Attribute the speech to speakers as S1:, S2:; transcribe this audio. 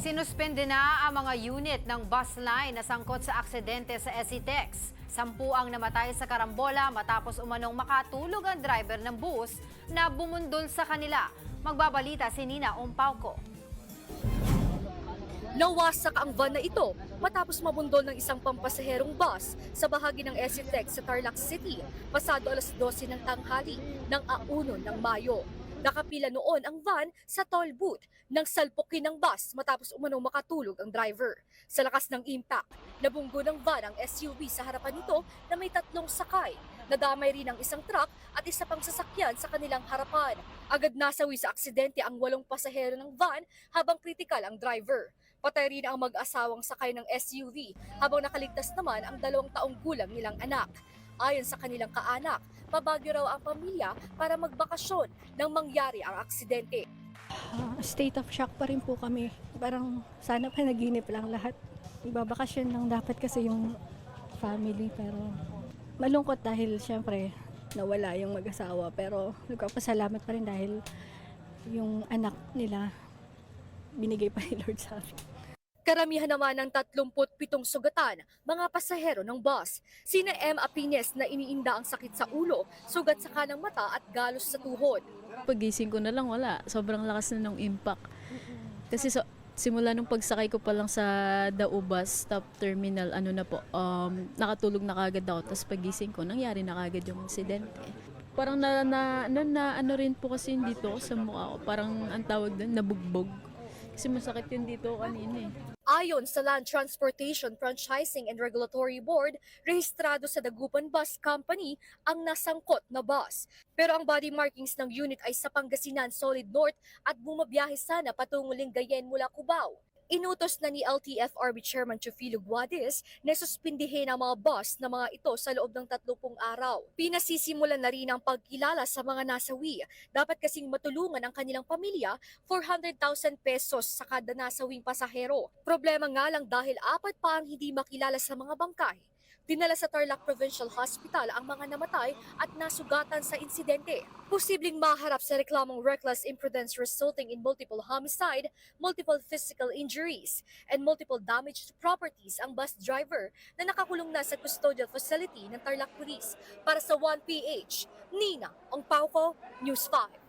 S1: Sinuspende na ang mga unit ng bus line na sangkot sa aksidente sa SCTEX. 10 ang namatay sa karambola matapos umanong makatulog ang driver ng bus na bumundol sa kanila. Magbabalita si Nina Ompauco.
S2: Nawasak ang van na ito matapos mabundol ng isang pampasaherong bus sa bahagi ng SCTEX sa Tarlac City pasado alas 12 ng tanghali ng 1 ng Mayo. Nakapila noon ang van sa toll booth nang salpukin ng bus matapos umanong makatulog ang driver. Sa lakas ng impact, nabunggo ng van ang SUV sa harapan nito na may 3 sakay. Nadamay rin ang isang truck at isa pang sasakyan sa kanilang harapan. Agad nasawi sa aksidente ang 8 pasahero ng van habang kritikal ang driver. Patay rin ang mag-asawang sakay ng SUV habang nakaligtas naman ang 2 taong gulang nilang anak. Ayon sa kanilang kaanak, pabagyo raw ang pamilya para magbakasyon nang mangyari ang aksidente.
S3: State of shock pa rin po kami. Parang sana panaginip lang lahat. Igbabakasyon lang dapat kasi yung family, pero malungkot dahil syempre nawala yung mag-asawa, pero nagpapasalamat pa rin dahil yung anak nila binigay pa ni Lord sa amin.
S2: Karamihan naman ng 37 sugatan, mga pasahero ng bus. Sina M. Apines na iniinda ang sakit sa ulo, sugat sa kanang mata at galos sa tuhod.
S4: Pagising ko na lang, wala. Sobrang lakas na ng impact. Kasi simula nung pagsakay ko pa lang sa Dao Bus Stop Terminal, nakatulog na kagad ako. Tapos pagising ko, nangyari na kagad yung insidente. Parang ano rin po kasi dito sa mukha ko. Parang ang tawag doon, nabugbog. Kasi masakit yun dito kanina eh.
S2: Ayon sa Land Transportation Franchising and Regulatory Board, rehistrado sa Dagupan Bus Company ang nasangkot na bus. Pero ang body markings ng unit ay sa Pangasinan Solid North at bumabiyahe sana patungong Lingayen mula Cubao. Inutos na ni LTFRB Chairman Chofilo Guadis na suspindihin ang mga bus na mga ito sa loob ng 30 araw. Pinasisimulan na rin ang pagkilala sa mga nasawi. Dapat kasing matulungan ang kanilang pamilya 400,000 pesos sa kada nasawing pasahero. Problema nga lang dahil 4 pa ang hindi makilala sa mga bangkay. Dinala sa Tarlac Provincial Hospital ang mga namatay at nasugatan sa insidente. Posibleng maharap sa reklamong reckless imprudence resulting in multiple homicide, multiple physical injuries, and multiple damage to properties ang bus driver na nakakulong na sa custodial facility ng Tarlac Police. Para sa 1PH, Nina Ompauco, News 5.